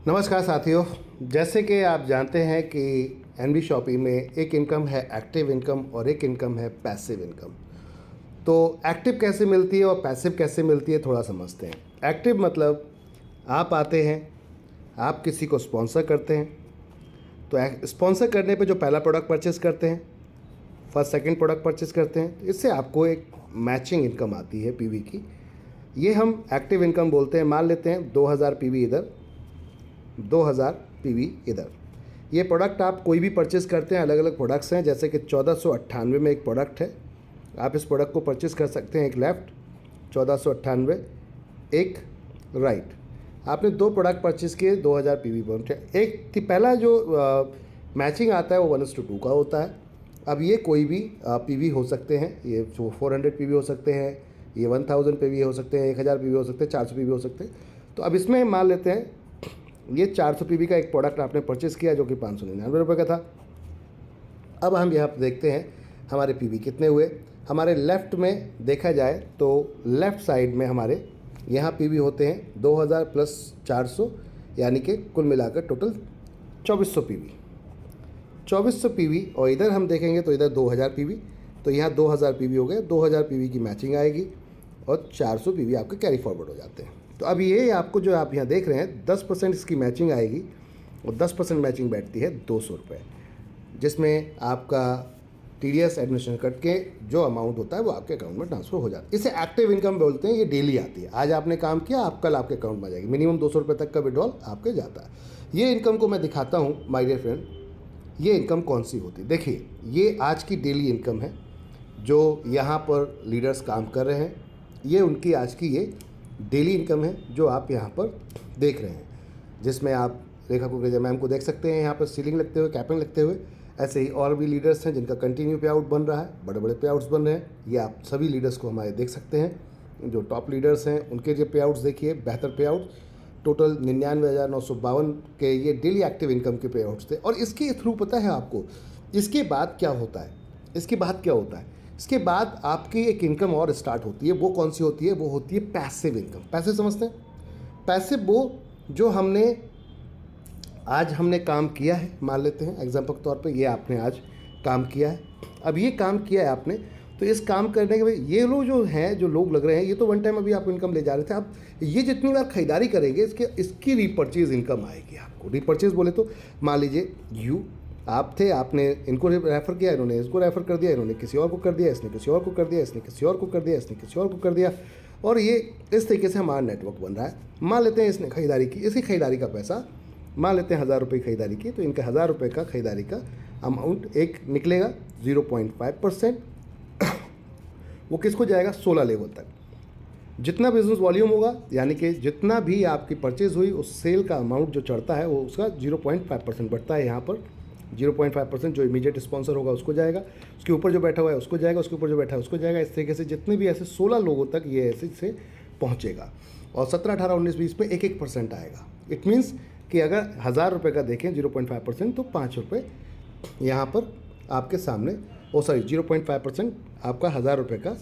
नमस्कार साथियों। जैसे कि आप जानते हैं कि एनबी शॉपी में एक इनकम है एक्टिव इनकम और एक इनकम है पैसिव इनकम। तो एक्टिव कैसे मिलती है और पैसिव कैसे मिलती है थोड़ा समझते हैं। एक्टिव मतलब आप आते हैं, आप किसी को स्पॉन्सर करते हैं, तो स्पॉन्सर करने पे जो पहला प्रोडक्ट परचेस करते हैं, फर्स्ट सेकंड प्रोडक्ट परचेस करते हैं, तो इससे आपको एक मैचिंग इनकम आती है पीवी की। ये हम एक्टिव इनकम बोलते हैं। मान लेते हैं 2000 पीवी इधर, 2000 पीवी इधर। ये प्रोडक्ट आप कोई भी परचेज़ करते हैं, अलग अलग प्रोडक्ट्स हैं। जैसे कि 1498 में एक प्रोडक्ट है, आप इस प्रोडक्ट को परचेज़ कर सकते हैं। एक लेफ़्ट 1498, एक राइट। आपने दो प्रोडक्ट परचेज़ किए 2000 पीवी पॉइंट। एक पहला जो मैचिंग आता है वो 1:2 का होता है। अब ये कोई भी पीवी हो सकते हैं, ये 400 पीवी हो सकते हैं, ये 1000 पीवी हो सकते हैं, 1000 पीवी हो सकते हैं, 400 पीवी हो सकते हैं। तो अब इसमें मान लेते हैं ये 400 पीवी का एक प्रोडक्ट आपने परचेज़ किया जो कि 599 रुपये का था। अब हम यहाँ पर देखते हैं हमारे पीवी कितने हुए। हमारे लेफ़्ट में देखा जाए तो लेफ़्ट साइड में हमारे यहाँ पीवी होते हैं 2000 प्लस 400, यानी कि कुल मिलाकर टोटल 2400 पीवी। 2400 पीवी। और इधर हम देखेंगे तो इधर 2000 पीवी, तो यहाँ 2000 पीवी हो गए। 2000 पीवी की मैचिंग आएगी और 400 पीवी आपके कैरी फॉरवर्ड हो जाते हैं। तो अब ये आपको जो आप यहाँ देख रहे हैं 10% इसकी मैचिंग आएगी और 10% मैचिंग बैठती है 200 रुपये, जिसमें आपका TDS एडमिशन कट के जो अमाउंट होता है वो आपके अकाउंट में ट्रांसफ़र हो जाता है। इसे एक्टिव इनकम बोलते हैं। ये डेली आती है। आज आपने काम किया, आप कल आपके अकाउंट में आ जाएगी। मिनिमम 200 रुपये तक का विड्रॉल आपके जाता है। ये इनकम को मैं दिखाता हूँ माय डियर फ्रेंड, ये इनकम कौन सी होती है। देखिए, ये आज की डेली इनकम है जो यहाँ पर लीडर्स काम कर रहे हैं। ये उनकी आज की ये डेली इनकम है जो आप यहाँ पर देख रहे हैं, जिसमें आप रेखा कुकरेजा मैम को देख सकते हैं यहाँ पर सीलिंग लगते हुए, कैपिंग लगते हुए। ऐसे ही और भी लीडर्स हैं जिनका कंटिन्यू पे आउट बन रहा है, बड़े बड़े पे आउट्स बन रहे हैं। ये आप सभी लीडर्स को हमारे देख सकते हैं। जो टॉप लीडर्स हैं उनके जो पे आउट्स देखिए, बेहतर पे आउट टोटल 99,952 के ये डेली एक्टिव इनकम के पे आउट्स थे। और इसके थ्रू पता है आपको इसके बाद क्या होता है, इसके बाद क्या होता है, इसके बाद आपकी एक इनकम और स्टार्ट होती है। वो कौन सी होती है? वो होती है पैसिव इनकम। पैसिव समझते हैं? पैसिव वो जो आज हमने काम किया है। मान लेते हैं एग्जाम्पल के तौर पे ये आपने आज काम किया है। अब ये काम किया है आपने, तो इस काम करने के बाद ये लोग जो हैं, जो लोग लग रहे हैं, ये तो वन टाइम अभी आप इनकम ले जा रहे थे। अब ये जितनी बार खरीदारी करेंगे इसकी रीपर्चेज इनकम आएगी आपको। रीपर्चेज बोले तो मान लीजिए आप थे, आपने इनको रेफ़र किया, इन्होंने इसको रेफ़र कर दिया, इन्होंने किसी और को कर दिया, इसने किसी और को कर दिया, इसने किसी और को कर दिया, इसने किसी और को कर दिया, और ये इस तरीके से हमारा नेटवर्क बन रहा है। मान लेते हैं इसने खरीदारी की, इसी खरीदारी का पैसा मान लेते हैं 1000 रुपये खरीदारी की, तो इनका 1000 रुपये का खरीदारी का अमाउंट एक निकलेगा 0.5%। वो किसको जाएगा? 16 लेवल तक। जितना बिजनेस वॉल्यूम होगा, यानी कि जितना भी आपकी परचेज़ हुई उस सेल का अमाउंट जो चढ़ता है वो उसका 0.5% बढ़ता है। यहाँ पर 0.5% जो इमीडिएट स्पॉन्सर होगा उसको जाएगा, उसके ऊपर जो बैठा हुआ है उसको जाएगा, उसके ऊपर जो बैठा है उसको जाएगा। इस तरीके से जितने भी ऐसे 16 लोगों तक ये ऐसे से पहुँचेगा। और 17, 18, 19, 20 पे 1-1% आएगा। इट मीन्स कि अगर 1000 रुपये का देखें 0.5%, तो 5 रुपये यहाँ पर आपके सामने 0.5% आपका 1000 रुपये का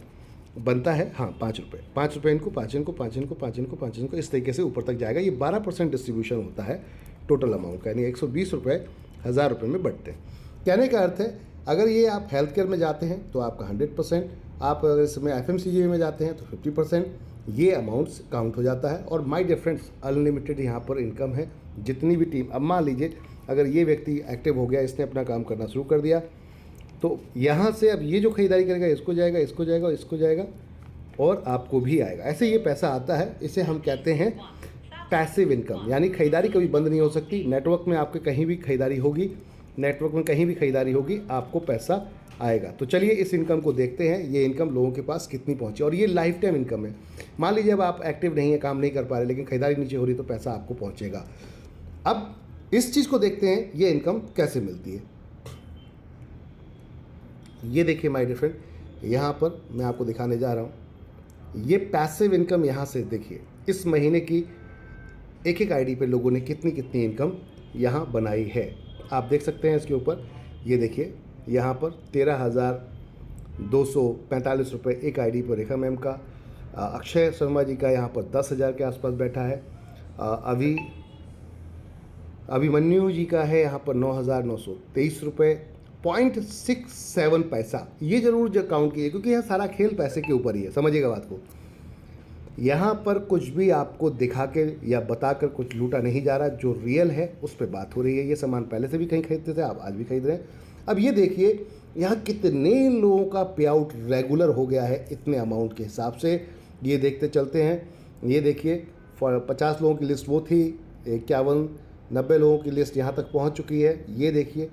बनता है। हाँ, 5 रुपये, 5 रुपये इनको, 5 इनको, 5 इनको, 5 इनको, 5 इनको, इस तरीके से ऊपर तक जाएगा। ये 12% डिस्ट्रीब्यूशन होता है टोटल अमाउंट का, यानी 120 रुपये 1000 रुपये में बढ़ते हैं। कहने का अर्थ है, अगर ये आप हेल्थ केयर में जाते हैं तो आपका 100%, आप अगर इसमें FMCG में जाते हैं तो 50%, ये अमाउंट्स काउंट हो जाता है। और माय डियर फ्रेंड्स, अनलिमिटेड यहाँ पर इनकम है। जितनी भी टीम, अब मान लीजिए अगर ये व्यक्ति एक्टिव हो गया, इसने अपना काम करना शुरू कर दिया, तो यहाँ से अब ये जो खरीदारी करेगा इसको जाएगा, इसको जाएगा, इसको जाएगा, और आपको भी आएगा। ऐसे ये पैसा आता है। इसे हम कहते हैं पैसिव इनकम। यानी खरीदारी कभी बंद नहीं हो सकती। नेटवर्क में आपके कहीं भी खरीदारी होगी, नेटवर्क में कहीं भी खरीदारी होगी, आपको पैसा आएगा। तो चलिए इस इनकम को देखते हैं, ये इनकम लोगों के पास कितनी पहुंची। और ये लाइफ टाइम इनकम है। मान लीजिए अब आप एक्टिव नहीं है, काम नहीं कर पा रहे, लेकिन खरीदारी नीचे हो रही, तो पैसा आपको पहुंचेगा। अब इस चीज़ को देखते हैं, ये इनकम कैसे मिलती है। ये देखिए माय डियर फ्रेंड, यहाँ पर मैं आपको दिखाने जा रहा हूँ। ये पैसिव इनकम यहाँ से देखिए, इस महीने की एक एक आईडी पे लोगों ने कितनी कितनी इनकम यहाँ बनाई है। आप देख सकते हैं इसके ऊपर, ये देखिए यहाँ पर 13,245 रुपये एक आईडी पर रेखा मैम का। अक्षय शर्मा जी का यहाँ पर 10,000 के आसपास बैठा है। अभी अभिमन्यु जी का है यहाँ पर 9,923 रुपये 0.67 पैसा। ये जरूर जो काउंट कीजिए क्योंकि यह सारा खेल पैसे के ऊपर ही है, समझिएगा बात को। यहाँ पर कुछ भी आपको दिखा के या बता कर कुछ लूटा नहीं जा रहा, जो रियल है उस पर बात हो रही है। ये सामान पहले से भी कहीं खरीदते थे, आप आज भी खरीद रहे हैं। अब ये देखिए यहाँ कितने लोगों का पे आउट रेगुलर हो गया है इतने अमाउंट के हिसाब से। ये देखते चलते हैं। ये देखिए 50 लोगों की लिस्ट वो थी, 51-90 लोगों की लिस्ट यहाँ तक पहुँच चुकी है। ये देखिए,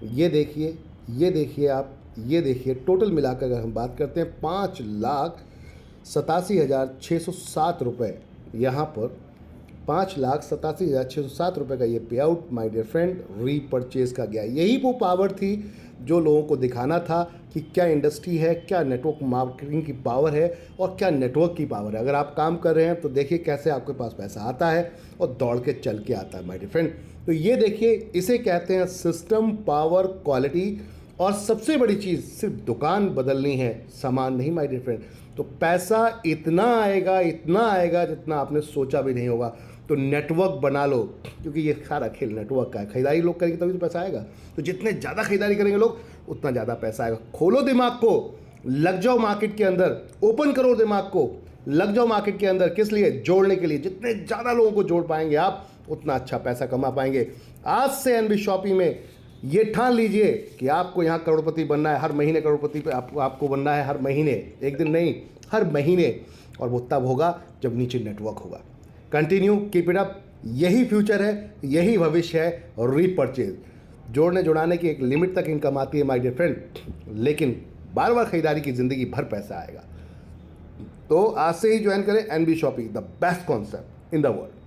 ये देखिए, ये देखिए आप, ये देखिए टोटल मिलाकर अगर हम बात करते हैं 5,87,607 रुपये, यहाँ पर 5,87,607 रुपये का ये pay out my dear friend repurchase का गया। यही वो पावर थी जो लोगों को दिखाना था कि क्या इंडस्ट्री है, क्या नेटवर्क मार्केटिंग की पावर है और क्या नेटवर्क की पावर है। अगर आप काम कर रहे हैं तो देखिए कैसे आपके पास पैसा आता है और दौड़ के चल के आता है माय डियर फ्रेंड। तो ये देखिए, इसे कहते हैं सिस्टम, पावर, क्वालिटी। और सबसे बड़ी चीज़, सिर्फ दुकान बदलनी है, सामान नहीं माय डियर फ्रेंड। तो पैसा इतना आएगा, इतना आएगा जितना आपने सोचा भी नहीं होगा। तो नेटवर्क बना लो, क्योंकि ये सारा खेल नेटवर्क का है। खरीदारी लोग करेंगे तभी तो पैसा आएगा। तो जितने ज़्यादा खरीदारी करेंगे लोग उतना ज़्यादा पैसा आएगा। खोलो दिमाग को, लग जाओ मार्केट के अंदर, ओपन करो दिमाग को, लग जाओ मार्केट के अंदर। किस लिए? जोड़ने के लिए। जितने ज़्यादा लोगों को जोड़ पाएंगे आप उतना अच्छा पैसा कमा पाएंगे। आज से एनबी शॉपी में ये ठान लीजिए कि आपको यहाँ करोड़पति बनना है। हर महीने करोड़पति पे आपको बनना है, हर महीने, एक दिन नहीं, हर महीने। और वो तब होगा जब नीचे नेटवर्क होगा। Continue, keep it up. यही फ्यूचर है, यही भविष्य है। और रीपरचेज, जोड़ने जुड़ाने की एक लिमिट तक इनकम आती है माय डियर फ्रेंड, लेकिन बार बार खरीदारी की ज़िंदगी भर पैसा आएगा। तो आज से ही ज्वाइन करें NB shopping, the best concept in the world.